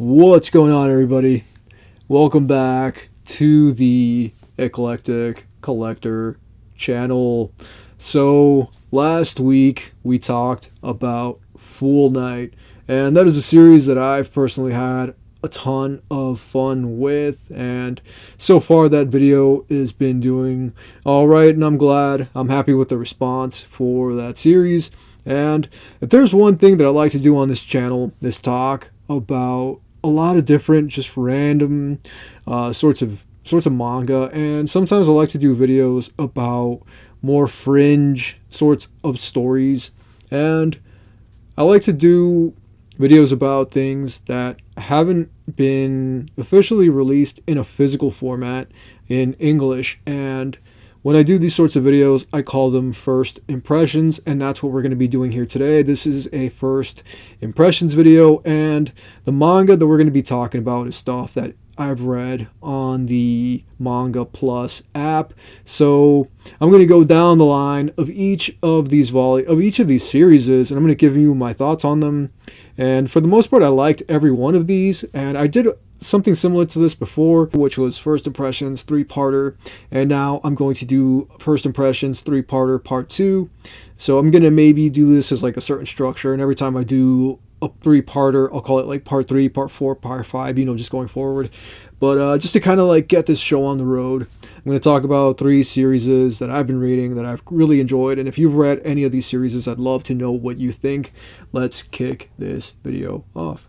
What's going on, everybody? Welcome back to the Eclectic Collector channel. So last week we talked about Fool Night, and that is a series that I've personally had a ton of fun with, and so far that video has been doing all right, and I'm happy with the response for that series. And if there's one thing that I like to do on this channel is talk about a lot of different, just random sorts of manga, and sometimes I like to do videos about more fringe sorts of stories, and I like to do videos about things that haven't been officially released in a physical format in English. And when I do these sorts of videos, I call them first impressions, and that's what we're going to be doing here today. This is a first impressions video, and the manga that we're going to be talking about is stuff that I've read on the Manga Plus app. So I'm going to go down the line of each of these series, and I'm going to give you my thoughts on them. And for the most part, I liked every one of these, and I did something similar to this before, which was First Impressions 3-parter, and now I'm going to do First Impressions 3-parter Part 2. So I'm going to maybe do this as like a certain structure, and every time I do a 3-parter, I'll call it like Part 3, Part 4, Part 5, just going forward. But just to kind of like get this show on the road, I'm going to talk about 3 series that I've been reading that I've really enjoyed. And if you've read any of these series, I'd love to know what you think. Let's kick this video off.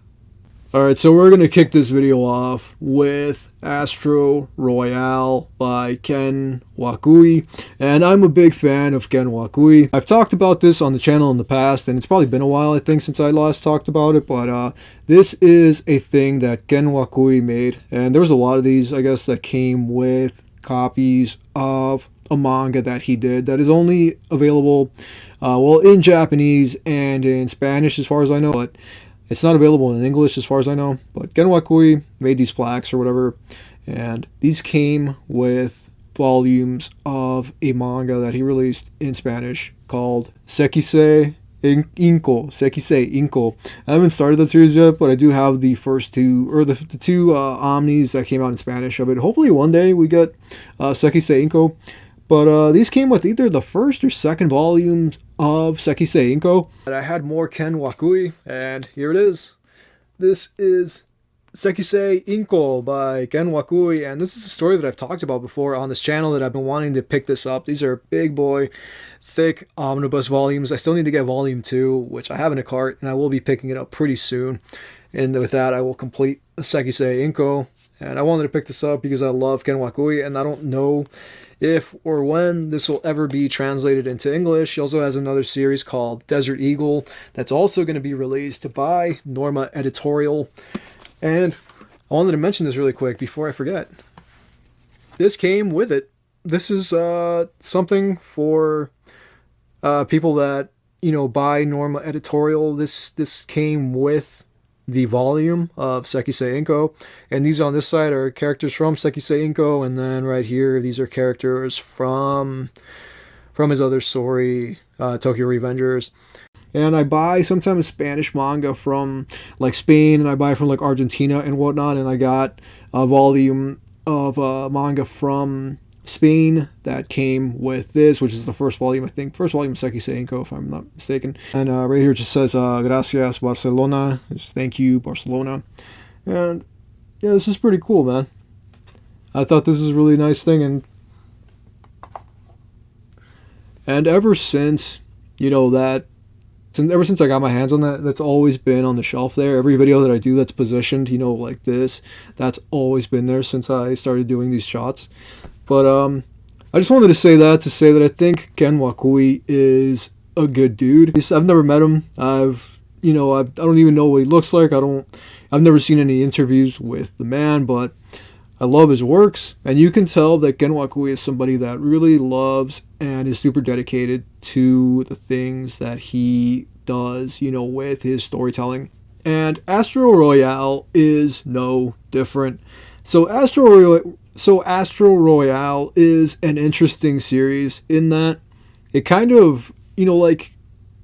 Alright, so we're going to kick this video off with Astro Royale by Ken Wakui, and I'm a big fan of Ken Wakui. I've talked about this on the channel in the past, and it's probably been a while, I think, since I last talked about it, but this is a thing that Ken Wakui made, and there was a lot of these, I guess, that came with copies of a manga that he did that is only available, in Japanese and in Spanish as far as I know, but it's not available in English as far as I know. But Ken Wakui made these plaques or whatever, and these came with volumes of a manga that he released in Spanish called Sekisei Inko. I haven't started that series yet, but I do have the first two, or the two omnis that came out in Spanish of it. Hopefully one day we get Sekisei Inko. But these came with either the first or second volume of Sekisei Inko. And I had more Ken Wakui, and here it is. This is Sekisei Inko by Ken Wakui, and this is a story that I've talked about before on this channel that I've been wanting to pick this up. These are big boy, thick omnibus volumes. I still need to get volume 2, which I have in a cart, and I will be picking it up pretty soon. And with that, I will complete Sekisei Inko. And I wanted to pick this up because I love Ken Wakui, and I don't know if or when this will ever be translated into English. He also has another series called Desert Eagle that's also going to be released by Norma Editorial. And I wanted to mention this really quick before I forget. This came with it. This is something for people that, buy Norma Editorial. This came with the volume of Sekisei Inko, and these on this side are characters from Sekisei Inko, and then right here these are characters from his other story, Tokyo Revengers. And I buy sometimes Spanish manga from like Spain, and I buy from like Argentina and whatnot, and I got a volume of manga from Spain that came with this, which is the first volume, I think. First volume of Sekisei Inko, if I'm not mistaken. And right here it just says, Gracias, Barcelona. Just thank you, Barcelona. And yeah, this is pretty cool, man. I thought this is a really nice thing. And ever since, ever since I got my hands on that, that's always been on the shelf there. Every video that I do that's positioned, like this, that's always been there since I started doing these shots. But I just wanted to say that I think Ken Wakui is a good dude. I've never met him. I don't even know what he looks like. I've never seen any interviews with the man, but I love his works, and you can tell that Ken Wakui is somebody that really loves and is super dedicated to the things that he does, with his storytelling. And Astro Royale is no different. So Astro Royale is an interesting series in that it kind of,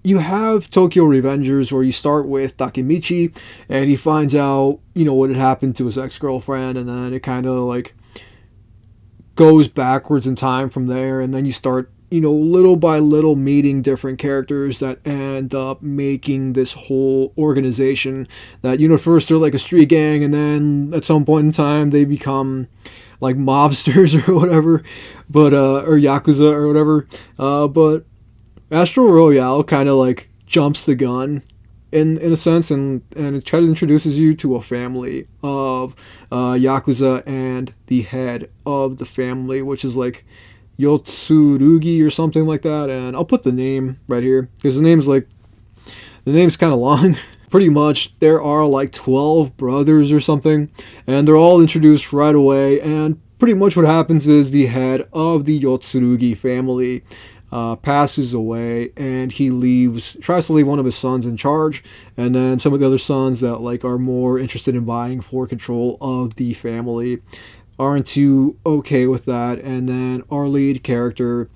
you have Tokyo Revengers where you start with Takemichi and he finds out, what had happened to his ex-girlfriend, and then it kind of like goes backwards in time from there, and then you start, little by little meeting different characters that end up making this whole organization that, first they're like a street gang, and then at some point in time they become like mobsters or whatever, but or Yakuza or whatever, but Astro Royale kind of like jumps the gun in a sense, and it kind of introduces you to a family of Yakuza and the head of the family, which is like Yotsurugi or something like that. And I'll put the name right here because the name's kind of long. Pretty much there are like 12 brothers or something, and they're all introduced right away. And pretty much what happens is the head of the Yotsurugi family passes away, and he tries to leave one of his sons in charge, and then some of the other sons that like are more interested in vying for control of the family aren't too okay with that. And then our lead character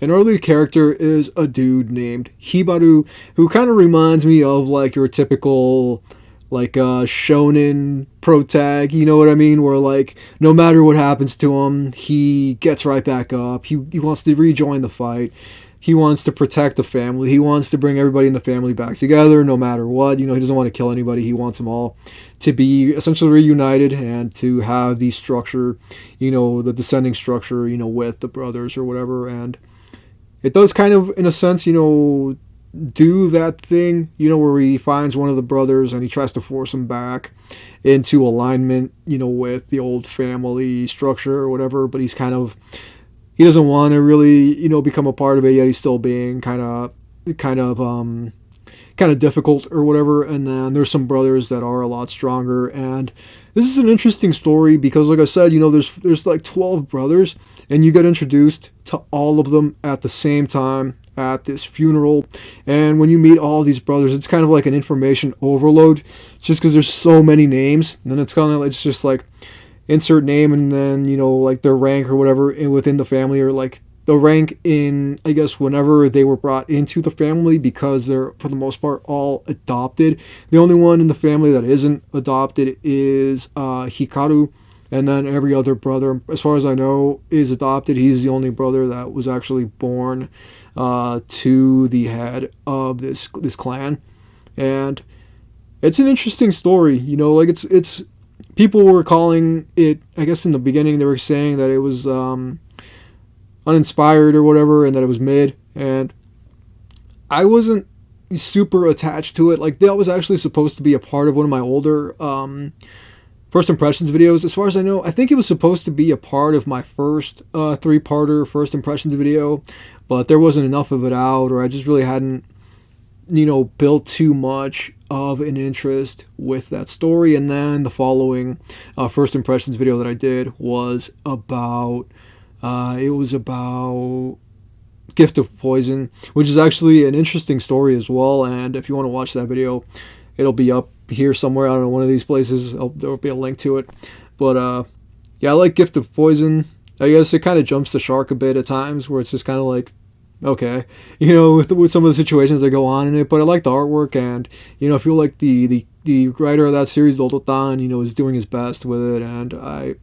is a dude named Hibaru, who kind of reminds me of like your typical like shonen protag, you know what I mean, where like no matter what happens to him, he gets right back up. He wants to rejoin the fight. He wants to protect the family. He wants to bring everybody in the family back together no matter what. He doesn't want to kill anybody. He wants them all to be essentially reunited and to have the structure, the descending structure, with the brothers or whatever. And it does kind of, in a sense, do that thing, where he finds one of the brothers and he tries to force him back into alignment, with the old family structure or whatever, but he doesn't want to really, become a part of it yet. He's still being kind of difficult or whatever. And then there's some brothers that are a lot stronger, and this is an interesting story because, like I said, there's like 12 brothers, and you get introduced to all of them at the same time at this funeral. And when you meet all these brothers, it's kind of like an information overload, just because there's so many names. And then it's kind of like, it's just like insert name, and then like their rank or whatever within the family, or like the rank in, I guess, whenever they were brought into the family, because they're for the most part all adopted. The only one in the family that isn't adopted is Hikaru. And then every other brother, as far as I know, is adopted. He's the only brother that was actually born to the head of this clan. And it's an interesting story, like it's people were calling it, I guess in the beginning they were saying that it was uninspired or whatever, and that it was mid, and I wasn't super attached to it. Like, that was actually supposed to be a part of one of my older first impressions videos. As far as I know, I think it was supposed to be a part of my first 3-parter first impressions video, but there wasn't enough of it out, or I just really hadn't built too much of an interest with that story. And then the following first impressions video that I did was about Gift of Poison, which is actually an interesting story as well. And if you want to watch that video, it'll be up here somewhere. I don't know, one of these places. There'll be a link to it. But yeah, I like Gift of Poison. I guess it kind of jumps the shark a bit at times, where it's just kind of like, okay, with some of the situations that go on in it. But I like the artwork, and I feel like the writer of that series, Dototan, is doing his best with it. And I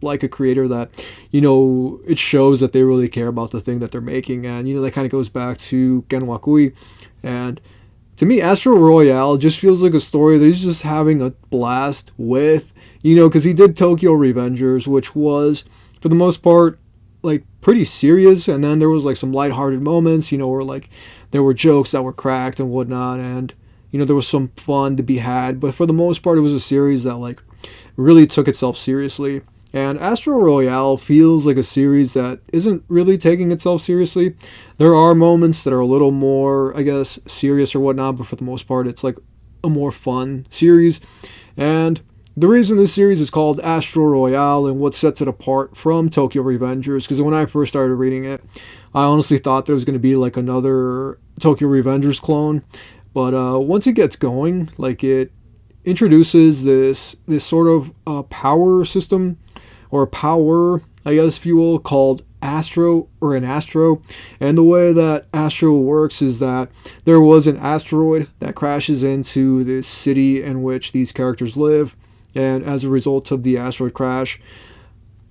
like a creator that, it shows that they really care about the thing that they're making. And that kind of goes back to Genwakui. And to me, Astro Royale just feels like a story that he's just having a blast with, because he did Tokyo Revengers, which was, for the most part, like pretty serious, and then there was like some lighthearted moments, where like there were jokes that were cracked and whatnot, and there was some fun to be had. But for the most part, it was a series that like really took itself seriously. And Astro Royale feels like a series that isn't really taking itself seriously. There are moments that are a little more, I guess, serious or whatnot, but for the most part, it's like a more fun series. And the reason this series is called Astro Royale, and what sets it apart from Tokyo Revengers, because when I first started reading it, I honestly thought there was going to be like another Tokyo Revengers clone. But once it gets going, like, it introduces this sort of power system, or power I guess if you will, called Astro, or an Astro. And the way that Astro works is that there was an asteroid that crashes into this city in which these characters live, and as a result of the asteroid crash,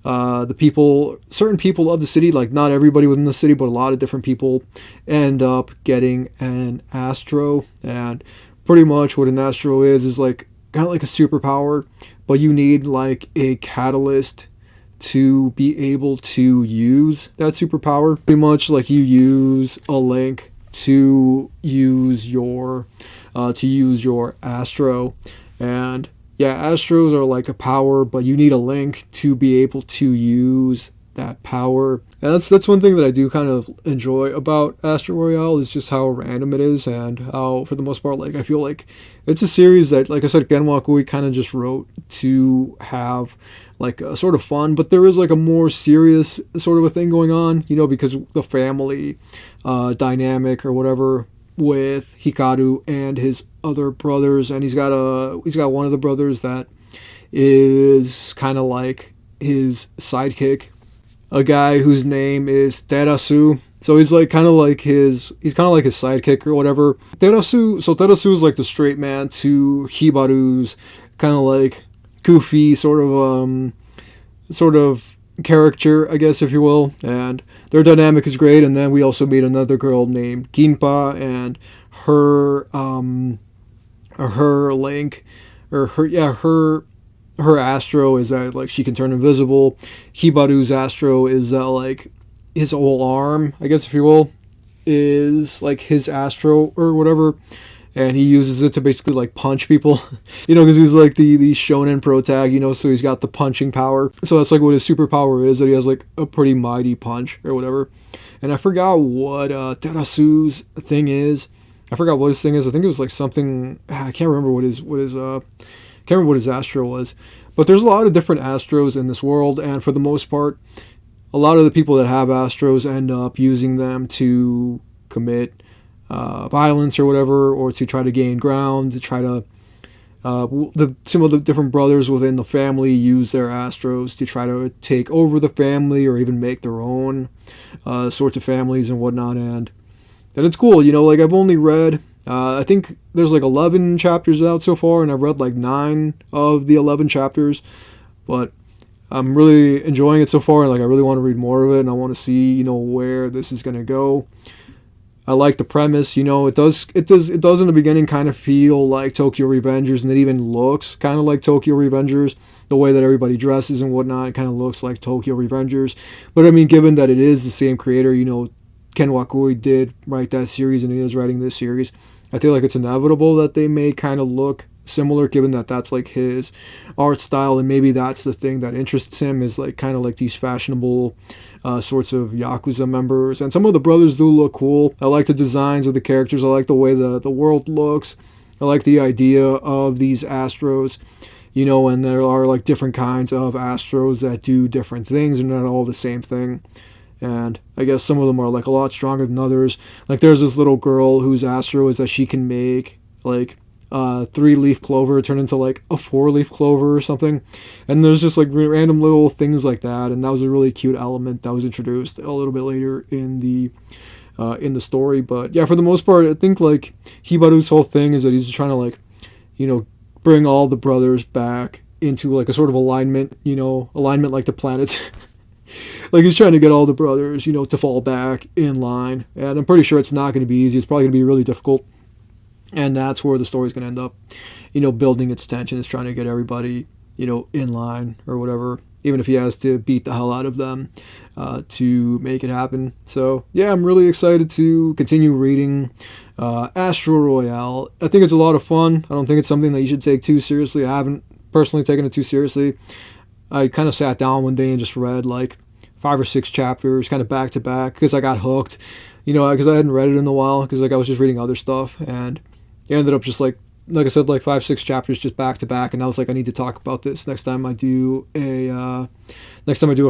certain people of the city, like not everybody within the city, but a lot of different people, end up getting an Astro. And pretty much what an Astro is like kind of like a superpower, but you need like a catalyst to be able to use that superpower. Pretty much like you use a link to use your Astro. And yeah, Astros are like a power, but you need a link to be able to use that power. And that's one thing that I do kind of enjoy about Astro Royale, is just how random it is, and how, for the most part, like I feel like it's a series that, like I said, Genwakui kind of just wrote to have like a sort of fun, but there is like a more serious sort of a thing going on, because the family dynamic or whatever with Hikaru and his other brothers. And he's got one of the brothers that is kind of like his sidekick, a guy whose name is Terasu. So he's kind of like his sidekick or whatever. Terasu is like the straight man to Hibaru's kind of like goofy sort of character, I guess, if you will. And their dynamic is great. And then we also meet another girl named Ginpa, and her link, or her Astro is that like she can turn invisible. Hibaru's Astro is that like his whole arm, I guess, if you will, is like his Astro or whatever, and he uses it to basically like punch people, because he's like the shonen pro tag, so he's got the punching power. So that's like what his superpower is, that he has like a pretty mighty punch or whatever. And I forgot what Terasu's thing is. I forgot what his thing is. I think it was like something, I can't remember what his Astro was. But there's a lot of different Astros in this world, and for the most part, a lot of the people that have Astros end up using them to commit violence or whatever, or to try to gain ground, to try to some of the different brothers within the family use their Astros to try to take over the family, or even make their own sorts of families and whatnot. And it's cool, like I've only read, I think there's like 11 chapters out so far, and I've read like 9 of the 11 chapters, but I'm really enjoying it so far, and like I really want to read more of it, and I want to see, where this is going to go. I like the premise, it does in the beginning kind of feel like Tokyo Revengers, and it even looks kind of like Tokyo Revengers. The way that everybody dresses and whatnot, it kind of looks like Tokyo Revengers. But I mean, given that it is the same creator, Ken Wakui did write that series, and he is writing this series, I feel like it's inevitable that they may kind of look similar, given that that's like his art style, and maybe that's the thing that interests him, is like kind of like these fashionable sorts of Yakuza members. And some of the brothers do look cool. I like the designs of the characters. I like the way the world looks. I like the idea of these Astros, and there are like different kinds of Astros that do different things, and not all the same thing. And I guess some of them are like a lot stronger than others. Like there's this little girl whose Astro is that she can make like 3-leaf clover turn into like a 4-leaf clover or something. And there's just like random little things like that. And that was a really cute element that was introduced a little bit later in the story. But yeah, for the most part, I think like Hibaru's whole thing is that he's trying to like, bring all the brothers back into like a sort of alignment like the planets. Like he's trying to get all the brothers, to fall back in line. And I'm pretty sure it's not going to be easy. It's probably going to be really difficult. And that's where the story's going to end up, building its tension, is trying to get everybody, in line or whatever, even if he has to beat the hell out of them to make it happen. So yeah, I'm really excited to continue reading Astro Royale. I think it's a lot of fun. I don't think it's something that you should take too seriously. I haven't personally taken it too seriously. I kind of sat down one day and just read like 5 or 6 chapters kind of back to back, because I got hooked, because I hadn't read it in a while, because like I was just reading other stuff, and it ended up just like I said, like 5, 6 chapters just back to back. And I was like, I need to talk about this next time I do a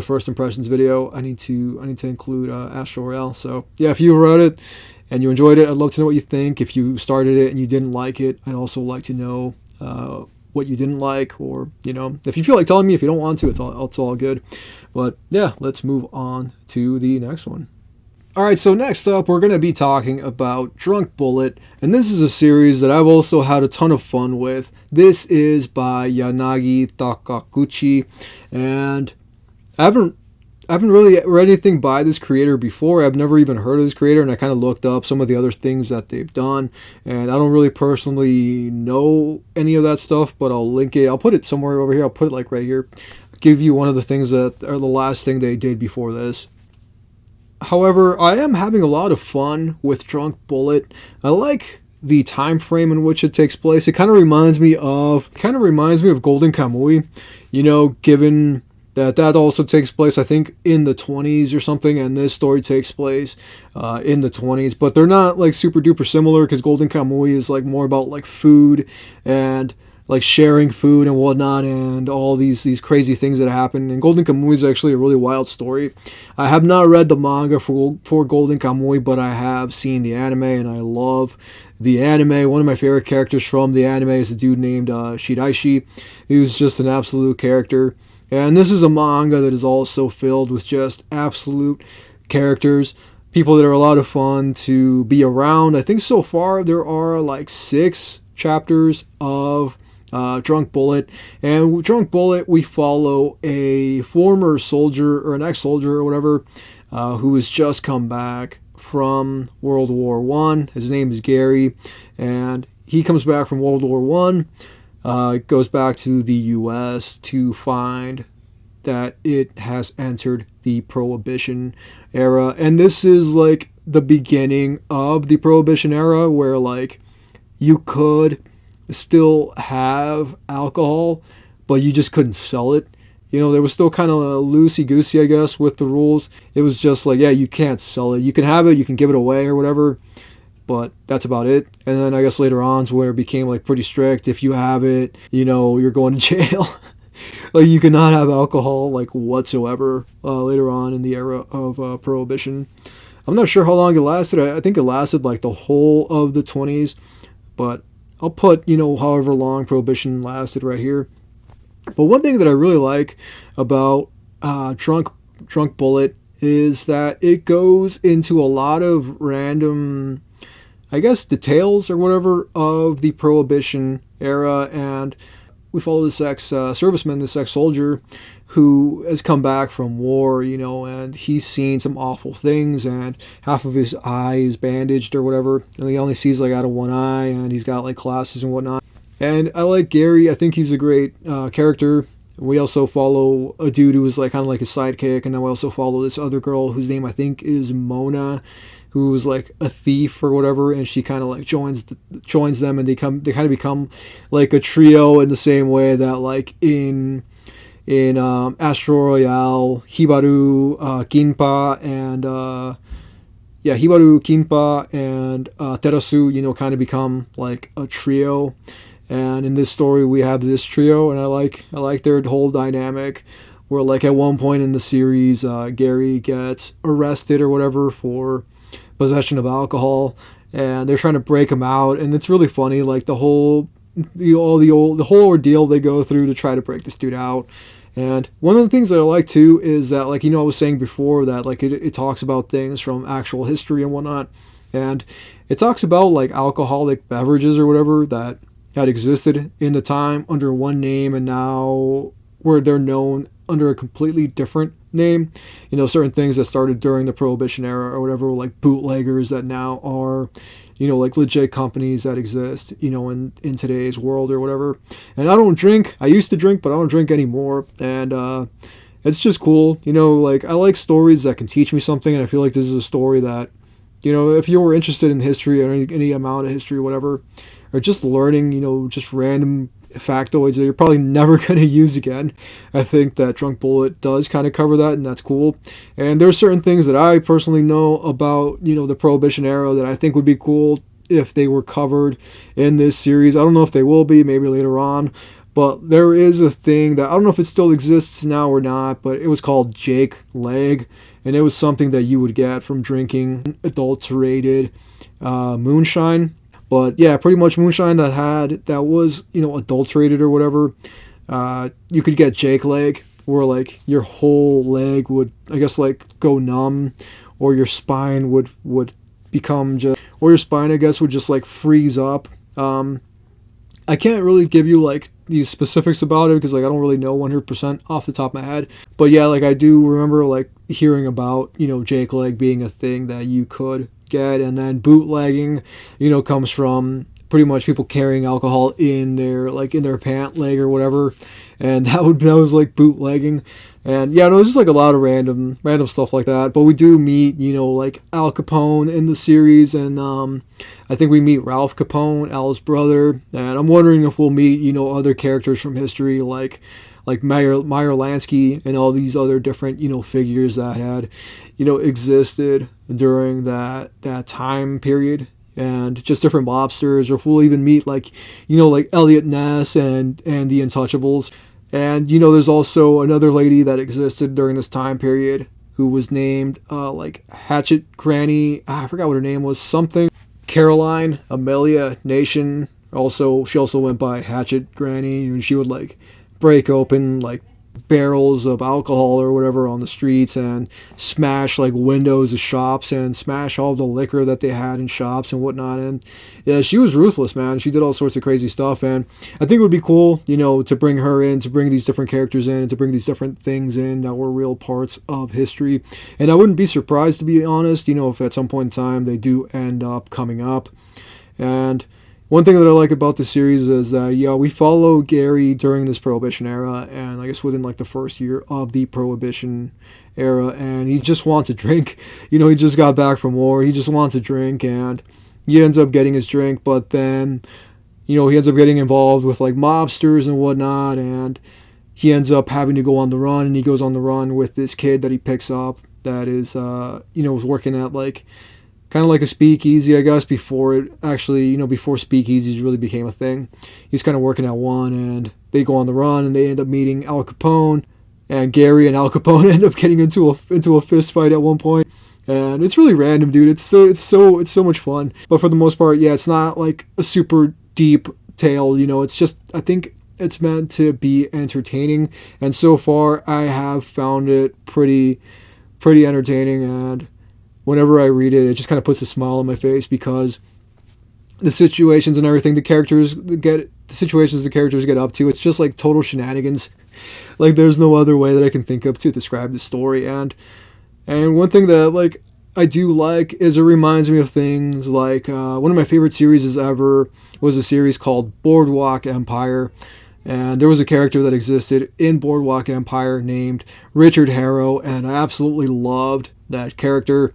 first impressions video. I need to include Astro Royale. So yeah, if you read it and you enjoyed it, I'd love to know what you think. If you started it and you didn't like it, I'd also like to know what you didn't like, or if you feel like telling me. If you don't want to, it's all good. But yeah, let's move on to the next one. Alright, so next up we're going to be talking about Drunk Bullet, and this is a series that I've also had a ton of fun with. This is by Yanagi Takaguchi, and I haven't really read anything by this creator before. I've never even heard of this creator, and I kind of looked up some of the other things that they've done, and I don't really personally know any of that stuff, but I'll link it. I'll put it somewhere over here. I'll put it like right here. I'll give you one of the things that are the last thing they did before this. However, I am having a lot of fun with Drunk Bullet. I like the time frame in which it takes place. It kind of reminds me of Golden Kamuy, given that also takes place, I think, in the 20s or something, and this story takes place in the 20s, but they're not like super duper similar, because Golden Kamuy is like more about like food and like sharing food and whatnot, and all these crazy things that happen. And Golden Kamuy is actually a really wild story. I have not read the manga for Golden Kamuy, but I have seen the anime, and I love the anime. One of my favorite characters from the anime is a dude named Shiraishi. He was just an absolute character. And this is a manga that is also filled with just absolute characters, people that are a lot of fun to be around. I think so far there are like 6 chapters of Drunk Bullet, and with Drunk Bullet we follow a former soldier, or an ex-soldier or whatever, who has just come back from World War One. His name is Gary, and he comes back from World War One, goes back to the U.S. to find that it has entered the Prohibition era, and this is like the beginning of the Prohibition era, where like you could still have alcohol, but you just couldn't sell it. There was still kind of loosey-goosey, I guess, with the rules. It was just like, yeah, you can't sell it. You can have it, you can give it away or whatever, but that's about it. And then I guess later on is where it became like pretty strict. If you have it, you're going to jail. Like, you cannot have alcohol like whatsoever later on in the era of Prohibition. I'm not sure how long it lasted. I think it lasted like the whole of the 20s, but I'll put, however long Prohibition lasted right here. But one thing that I really like about Drunk Bullet is that it goes into a lot of random, I guess, details or whatever of the Prohibition era, and we follow this ex-serviceman, this ex-soldier, who has come back from war, and he's seen some awful things, and half of his eye is bandaged or whatever, and he only sees like out of one eye, and he's got like glasses and whatnot. And I like Gary. I think he's a great character. We also follow a dude who was like kind of like his sidekick, and then we also follow this other girl whose name I think is Mona, who was like a thief or whatever, and she kind of like joins them, and they kind of become like a trio in the same way that like in Astro Royale, Hibaru, Kinpa, and Terasu, kind of become like a trio. And in this story, we have this trio, and I like their whole dynamic. Where like at one point in the series, Gary gets arrested or whatever for possession of alcohol, and they're trying to break him out, and it's really funny. Like the whole ordeal they go through to try to break this dude out. And one of the things that I like too is that, like, I was saying before that like it talks about things from actual history and whatnot, and it talks about like alcoholic beverages or whatever that had existed in the time under one name, and now where they're known under a completely different name. Certain things that started during the Prohibition era or whatever, like bootleggers that now are, like legit companies that exist, in today's world or whatever. And I don't drink. I used to drink, but I don't drink anymore. And it's just cool. Like, I like stories that can teach me something, and I feel like this is a story that, if you were interested in history or any amount of history or whatever, or just learning, just random factoids that you're probably never going to use again, I think that Drunk Bullet does kind of cover that, and that's cool. And there's certain things that I personally know about, the Prohibition era that I think would be cool if they were covered in this series. I don't know if they will be, maybe later on, but there is a thing that I don't know if it still exists now or not, but it was called Jake Leg, and it was something that you would get from drinking adulterated moonshine. But yeah, pretty much moonshine that was, adulterated or whatever. You could get Jake leg, where like your whole leg would, I guess, like go numb, or your spine would become just, or your spine, I guess, would just like freeze up. I can't really give you like these specifics about it because like I don't really know 100% off the top of my head. But yeah, like I do remember like hearing about, Jake leg being a thing that you could get. And then bootlegging, comes from pretty much people carrying alcohol in their pant leg or whatever. And that was like bootlegging. And yeah, there's just like a lot of random stuff like that. But we do meet, like Al Capone in the series, and I think we meet Ralph Capone, Al's brother. And I'm wondering if we'll meet, other characters from history like Meyer Lansky and all these other different, figures that had, existed during that time period. And just different mobsters, or if we'll even meet like Elliot Ness and the Untouchables. And there's also another lady that existed during this time period who was named like Hatchet Granny. I forgot what her name was. Something Caroline Amelia Nation. She also went by Hatchet Granny, and she would like break open like barrels of alcohol or whatever on the streets and smash like windows of shops and smash all the liquor that they had in shops and whatnot. And yeah, she was ruthless, man. She did all sorts of crazy stuff, and I think it would be cool, to bring her in, to bring these different characters in, and to bring these different things in that were real parts of history. And I wouldn't be surprised, to be honest, if at some point in time they do end up coming up. And one thing that I like about the series is that, we follow Gary during this Prohibition era, and I guess within like the first year of the Prohibition era, and he just wants a drink. He just got back from war. He just wants a drink, and he ends up getting his drink, but then, he ends up getting involved with like mobsters and whatnot, and he ends up having to go on the run, and he goes on the run with this kid that he picks up that is, was working at like, kind of like a speakeasy, I guess, before it actually, before speakeasies really became a thing. He's kind of working at one, and they go on the run, and they end up meeting Al Capone, and Gary and Al Capone end up getting into a fist fight at one point. And it's really random, dude. It's so much fun. But for the most part, yeah, it's not like a super deep tale, it's just, I think it's meant to be entertaining, and so far I have found it pretty entertaining. And whenever I read it, it just kind of puts a smile on my face, because the situations and everything the characters get up to, it's just like total shenanigans. Like there's no other way that I can think of to describe the story. And one thing that like I do like is it reminds me of things like one of my favorite series ever was a series called Boardwalk Empire. And there was a character that existed in Boardwalk Empire named Richard Harrow, and I absolutely loved that character.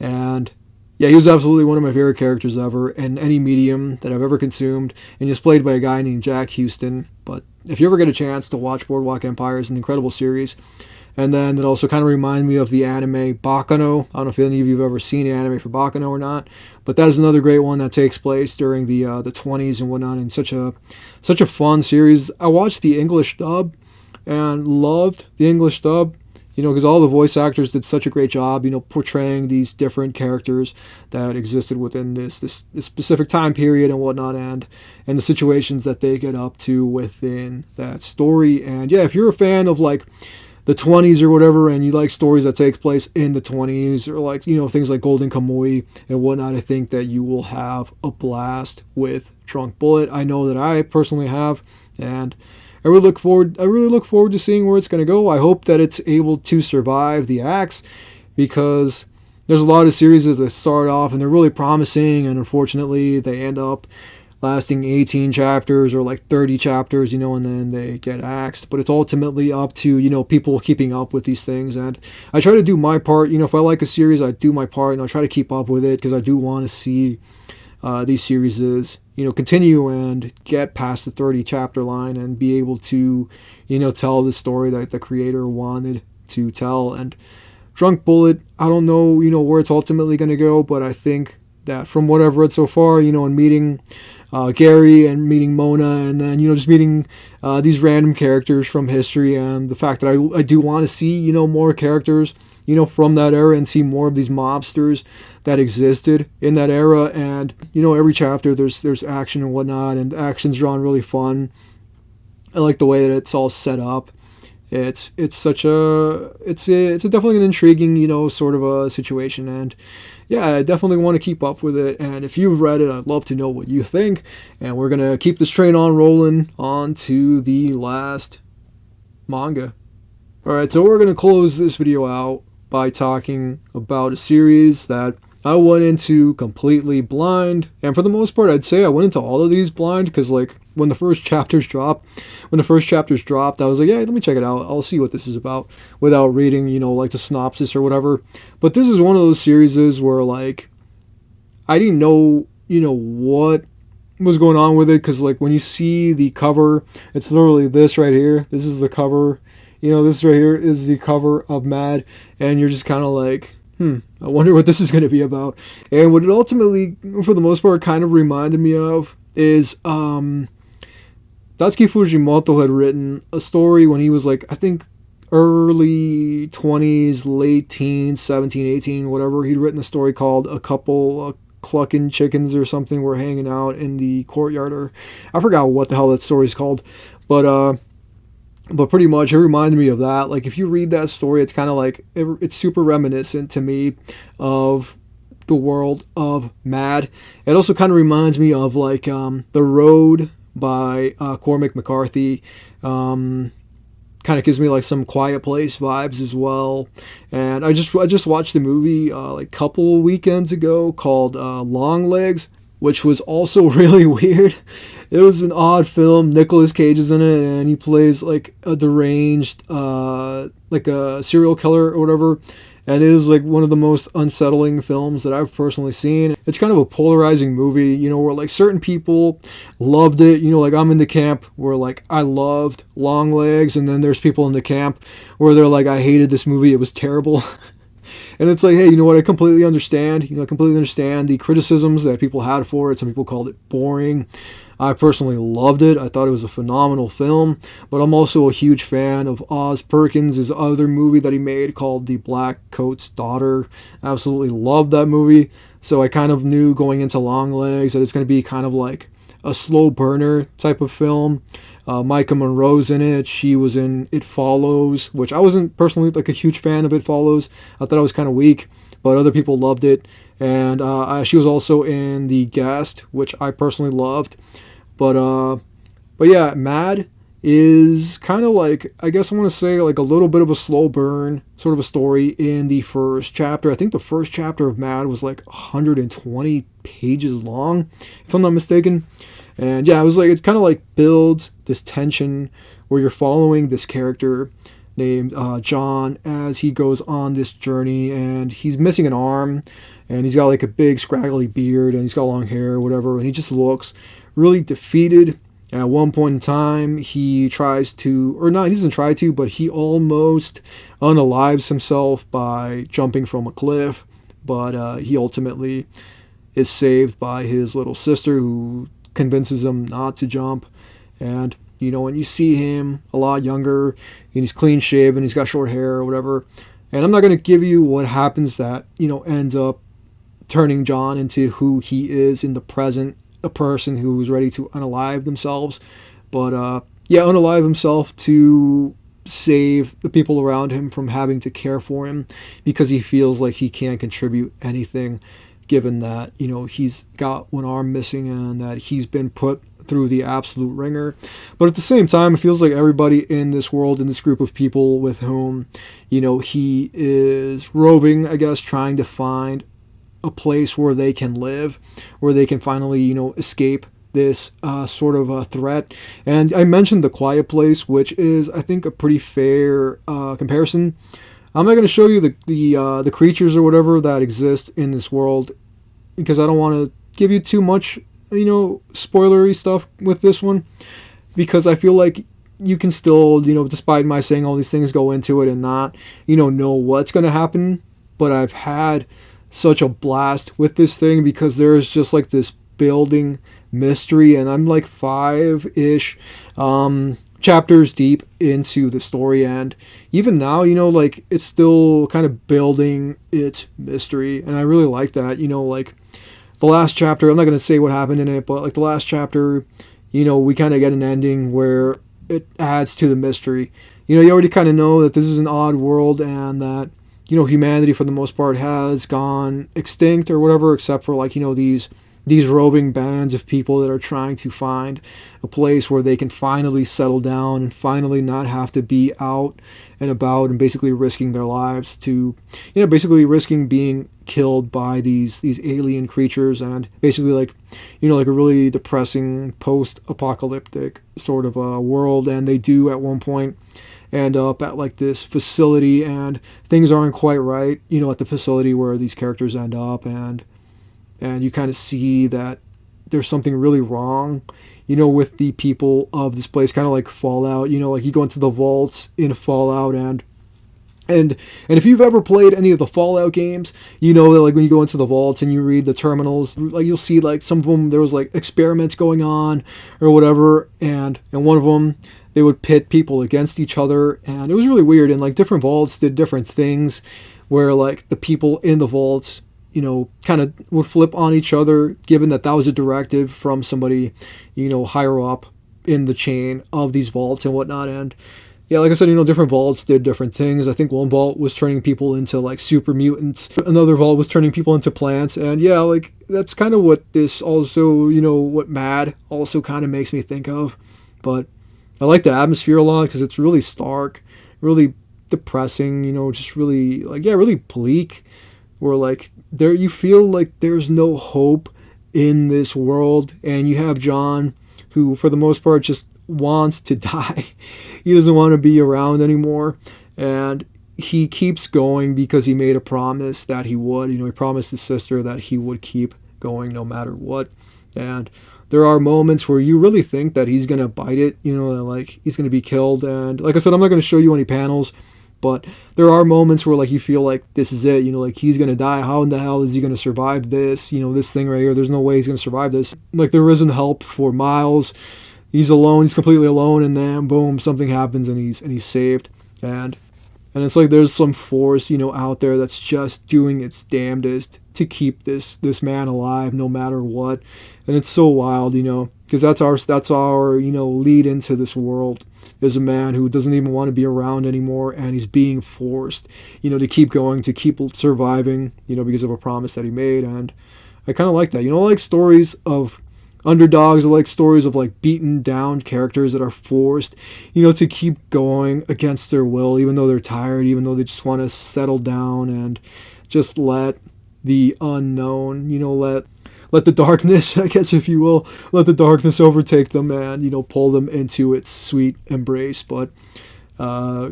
And yeah, he was absolutely one of my favorite characters ever in any medium that I've ever consumed, and he was played by a guy named Jack Houston. But if you ever get a chance to watch Boardwalk Empire, it's an incredible series. And then it also kind of reminds me of the anime Bakano. I don't know if any of you have ever seen the anime for Bakano or not, but that is another great one that takes place during the 20s and whatnot, and such a fun series. I watched the English dub and loved the English dub, because all the voice actors did such a great job, portraying these different characters that existed within this specific time period and whatnot, and the situations that they get up to within that story. And yeah, if you're a fan of like the 20s or whatever, and you like stories that take place in the 20s, or like, things like Golden Kamuy and whatnot, I think that you will have a blast with Drunk Bullet. I know that I personally have, and I really look forward to seeing where it's going to go. I hope that it's able to survive the axe, because there's a lot of series that start off and they're really promising, and unfortunately they end up lasting 18 chapters or like 30 chapters, and then they get axed. But it's ultimately up to, people keeping up with these things. And I try to do my part. If I like a series, I do my part, and I try to keep up with it, because I do want to see these series continue and get past the 30 chapter line and be able to, tell the story that the creator wanted to tell. And Drunk Bullet, I don't know, where it's ultimately going to go, but I think that from what I've read so far, and meeting Gary and meeting Mona, and then just meeting these random characters from history, and the fact that I do want to see more characters from that era and see more of these mobsters that existed in that era. And every chapter there's action and whatnot, and the action's drawn really fun. I like the way that it's all set up. It's definitely an intriguing sort of a situation, and yeah, I definitely want to keep up with it. And if you've read it, I'd love to know what you think. And we're gonna keep this train on rolling on to the last manga. All right, so we're gonna close this video out by talking about a series that I went into completely blind, and for the most part, I'd say I went into all of these blind, because like when the first chapters dropped, I was like, yeah, let me check it out. I'll see what this is about without reading, like the synopsis or whatever. But this is one of those series where like I didn't know, what was going on with it, because like when you see the cover, it's literally this right here. This is the cover. This right here is the cover of Mad, and you're just kind of like, I wonder what this is going to be about. And what it ultimately, for the most part, kind of reminded me of is Datsuki Fujimoto had written a story when he was like, I think early 20s, late teens, 17, 18, whatever. He'd written a story called A Couple Clucking Chickens or something were hanging out in the courtyard, or I forgot what the hell that story's called. But pretty much it reminded me of that. Like if you read that story, it's kind of like, it's super reminiscent to me of the world of Mad. It also kind of reminds me of like The Road by Cormac McCarthy. Kind of gives me like some Quiet Place vibes as well. And I just watched the movie like a couple weekends ago called Long Legs, which was also really weird. It was an odd film. Nicolas Cage is in it, and he plays like a deranged, like a serial killer or whatever. And it is like one of the most unsettling films that I've personally seen. It's kind of a polarizing movie, where like certain people loved it. Like I'm in the camp where like I loved Long Legs, and then there's people in the camp where they're like, I hated this movie. It was terrible. And it's like, hey, you know what? I completely understand. I completely understand the criticisms that people had for it. Some people called it boring. I personally loved it. I thought it was a phenomenal film. But I'm also a huge fan of Oz Perkins' other movie that he made called The Black Coat's Daughter. I absolutely loved that movie. So I kind of knew going into Long Legs that it's going to be kind of like a slow burner type of film. Micah Monroe's in it. She was in It Follows, which I wasn't personally like a huge fan of. It Follows. I thought it was kind of weak, but other people loved it. And she was also in The Guest, which I personally loved. But yeah, Mad is kind of like, I guess I want to say like a little bit of a slow burn sort of a story in the first chapter. I think the first chapter of Mad was like 120 pages long, if I'm not mistaken. And yeah, it was like, it's kind of like builds this tension where you're following this character named John as he goes on this journey, and he's missing an arm, and he's got like a big scraggly beard, and he's got long hair or whatever, and he just looks really defeated. And at one point in time, he tries to, or not, he doesn't try to, but he almost unalives himself by jumping from a cliff, but he ultimately is saved by his little sister, who convinces him not to jump. And when you see him a lot younger, and he's clean shaven, he's got short hair or whatever, and I'm not going to give you what happens that ends up turning John into who he is in the present, a person who is ready to unalive themselves, but unalive himself to save the people around him from having to care for him, because he feels like he can't contribute anything, given that he's got one arm missing and that he's been put through the absolute ringer. But at the same time, it feels like everybody in this world, in this group of people with whom he is roving, I guess, trying to find a place where they can live, where they can finally escape this sort of a threat. And I mentioned The Quiet Place, which is, I think, a pretty fair comparison. I'm not going to show you the creatures or whatever that exist in this world, because I don't want to give you too much, spoilery stuff with this one, because I feel like you can still, despite my saying all these things, go into it and not, know what's going to happen. But I've had such a blast with this thing, because there's just like this building mystery, and I'm like 5-ish chapters deep into the story, and even now, like it's still kind of building its mystery, and I really like that. Like the last chapter, I'm not going to say what happened in it, but like the last chapter, we kind of get an ending where it adds to the mystery. You already kind of know that this is an odd world, and that humanity for the most part has gone extinct or whatever, except for like these roving bands of people that are trying to find a place where they can finally settle down and finally not have to be out and about and basically risking their lives to, basically risking being killed by these alien creatures, and basically like, like a really depressing post-apocalyptic sort of a world. And they do at one point end up at like this facility, and things aren't quite right, at the facility where these characters end up, and you kind of see that there's something really wrong, with the people of this place, kind of like Fallout. Like you go into the vaults in Fallout, and if you've ever played any of the Fallout games, that like when you go into the vaults and you read the terminals, like you'll see like some of them, there was like experiments going on or whatever, and one of them, they would pit people against each other, and it was really weird. And like different vaults did different things, where like the people in the vaults, kind of would flip on each other, given that was a directive from somebody, higher up in the chain of these vaults and whatnot. And yeah, like I said, different vaults did different things. I think one vault was turning people into like super mutants. Another vault was turning people into plants. And yeah, like that's kind of what this also, what Mad also kind of makes me think of. But I like the atmosphere a lot because it's really stark, really depressing, just really like, yeah, really bleak. Where like there you feel like there's no hope in this world, and you have John, who for the most part just wants to die. He doesn't want to be around anymore, and he keeps going because he made a promise that he would. He promised his sister that he would keep going no matter what. And there are moments where you really think that he's gonna bite it, like he's gonna be killed. And like I said, I'm not gonna show you any panels, but there are moments where like you feel like this is it, like he's gonna die. How in the hell is he gonna survive this? This thing right here. There's no way he's gonna survive this. Like there isn't help for miles. He's alone. He's completely alone, and then boom, something happens, and he's saved. And it's like there's some force, out there that's just doing its damnedest to keep this man alive, no matter what. And it's so wild, because that's our lead into this world. Is a man who doesn't even want to be around anymore, and he's being forced, to keep going, to keep surviving, because of a promise that he made. And I kind of like that. I like stories of underdogs. I like stories of like beaten down characters that are forced, to keep going against their will, even though they're tired, even though they just want to settle down and just let the unknown, let the darkness, I guess, if you will, let the darkness overtake them and, pull them into its sweet embrace. But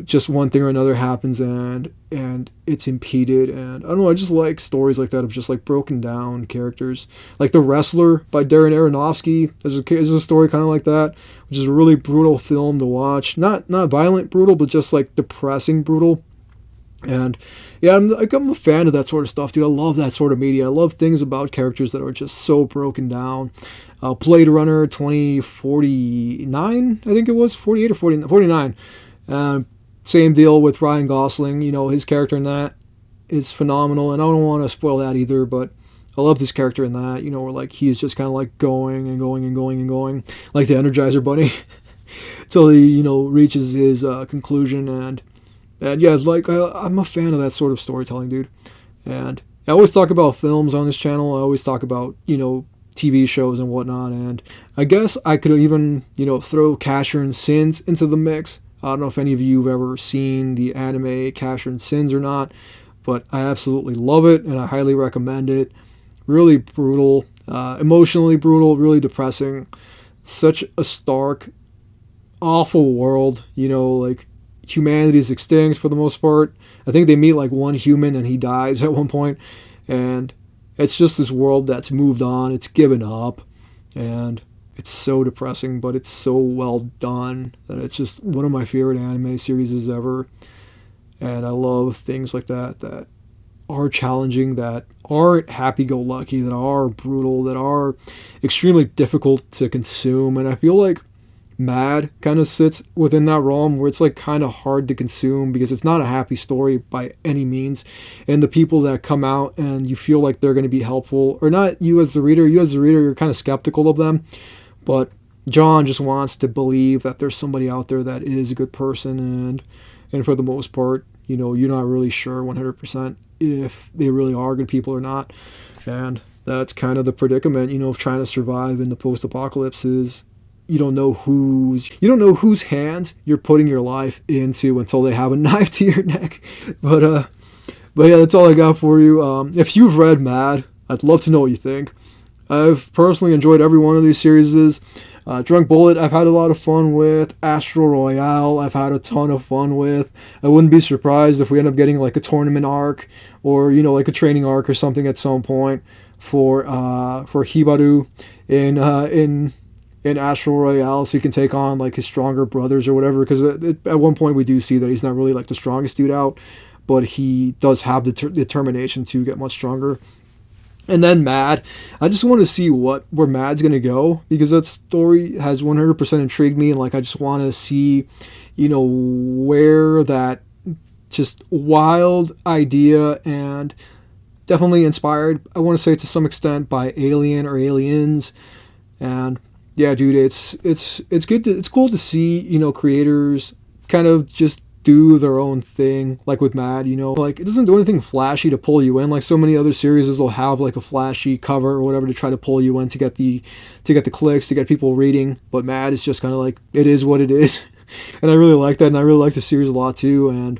just one thing or another happens, and it's impeded. And I don't know, I just like stories like that of just like broken down characters. Like The Wrestler by Darren Aronofsky is a story kind of like that, which is a really brutal film to watch. Not violent brutal, but just like depressing brutal. And yeah, I'm a fan of that sort of stuff, dude. I love that sort of media. I love things about characters that are just so broken down. Blade Runner 2049, I think it was, 48 or 49. Same deal with Ryan Gosling. His character in that is phenomenal, and I don't want to spoil that either, but I love this character in that, where like he's just kind of like going and going and going and going, like the Energizer Bunny, till he, reaches his conclusion. And yeah, it's like I'm a fan of that sort of storytelling, dude. And I always talk about films on this channel. I always talk about, TV shows and whatnot. And I guess I could even, throw Casher and Sins into the mix. I don't know if any of you have ever seen the anime Casher and Sins or not, but I absolutely love it, and I highly recommend it. Really brutal, emotionally brutal, really depressing. Such a stark, awful world, like humanity is extinct for the most part. I think they meet like one human and he dies at one point, and it's just this world that's moved on, it's given up, and it's so depressing, but it's so well done that it's just one of my favorite anime series ever. And I love things like that are challenging, that aren't happy-go-lucky, that are brutal, that are extremely difficult to consume. And I feel like Mad kind of sits within that realm where it's like kind of hard to consume because it's not a happy story by any means. And the people that come out and you feel like they're going to be helpful, or not you as the reader, you're kind of skeptical of them. But John just wants to believe that there's somebody out there that is a good person, and for the most part, you know, you're not really sure 100% if they really are good people or not. And that's kind of the predicament, you know, of trying to survive in the post-apocalypse. Is you don't know whose hands you're putting your life into until they have a knife to your neck. But yeah, that's all I got for you. If you've read Mad, I'd love to know what you think. I've personally enjoyed every one of these series. Drunk Bullet, I've had a lot of fun with. Astro Royale, I've had a ton of fun with. I wouldn't be surprised if we end up getting like a tournament arc, or you know, like a training arc or something at some point for Hibaru in Astro Royale, so you can take on like his stronger brothers or whatever. Because at one point we do see that he's not really like the strongest dude out, but he does have the determination to get much stronger. And then Mad, I just want to see where Mad's going to go, because that story has 100% intrigued me, and like I just want to see, you know, where that just wild idea, and definitely inspired, I want to say, to some extent by Alien or Aliens. And yeah, dude, it's good it's cool to see, you know, creators kind of just do their own thing, like with Mad, you know, like it doesn't do anything flashy to pull you in. Like so many other series will have like a flashy cover or whatever to try to pull you in to get the clicks, to get people reading. But Mad is just kind of like, it is what it is. And I really like that, and I really like the series a lot too. And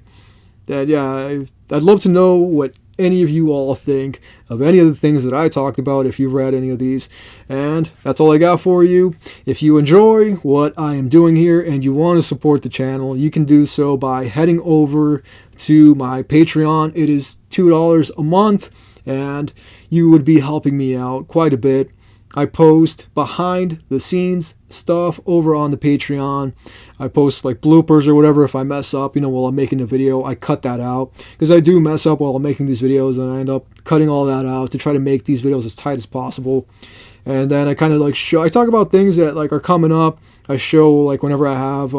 that, yeah, I'd love to know what any of you all think of any of the things that I talked about, if you've read any of these. And that's all I got for you. If you enjoy what I am doing here and you want to support the channel, you can do so by heading over to my Patreon. It is $2 a month, and you would be helping me out quite a bit. I post behind the scenes stuff over on the Patreon. I post like bloopers or whatever if I mess up, you know, while I'm making a video. I cut that out because I do mess up while I'm making these videos, and I end up cutting all that out to try to make these videos as tight as possible. And then I kind of like I talk about things that like are coming up. I show like whenever I have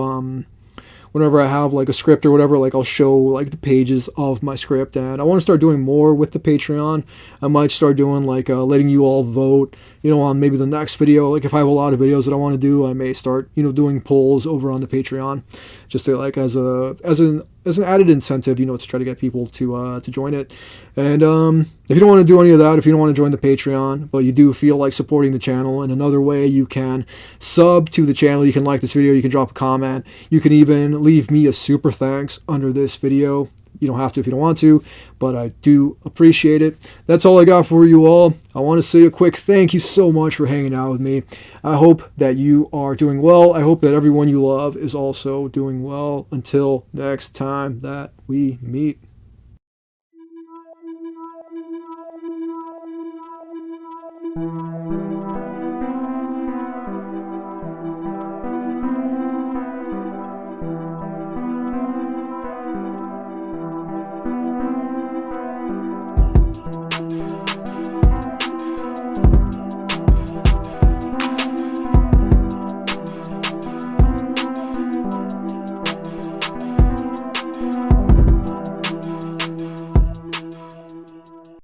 like a script or whatever, like I'll show like the pages of my script. And I want to start doing more with the Patreon. I might start doing like letting you all vote, you know, on maybe the next video. Like if I have a lot of videos that I want to do, I may start, you know, doing polls over on the Patreon, just to like as an added incentive, you know, to try to get people to join it. And if you don't want to do any of that, if you don't want to join the Patreon, but you do feel like supporting the channel in another way, you can sub to the channel. You can like this video, you can drop a comment, you can even leave me a super thanks under this video. You don't have to if you don't want to, but I do appreciate it. That's all I got for you all. I want to say a quick thank you so much for hanging out with me. I hope that you are doing well. I hope that everyone you love is also doing well. Until next time that we meet.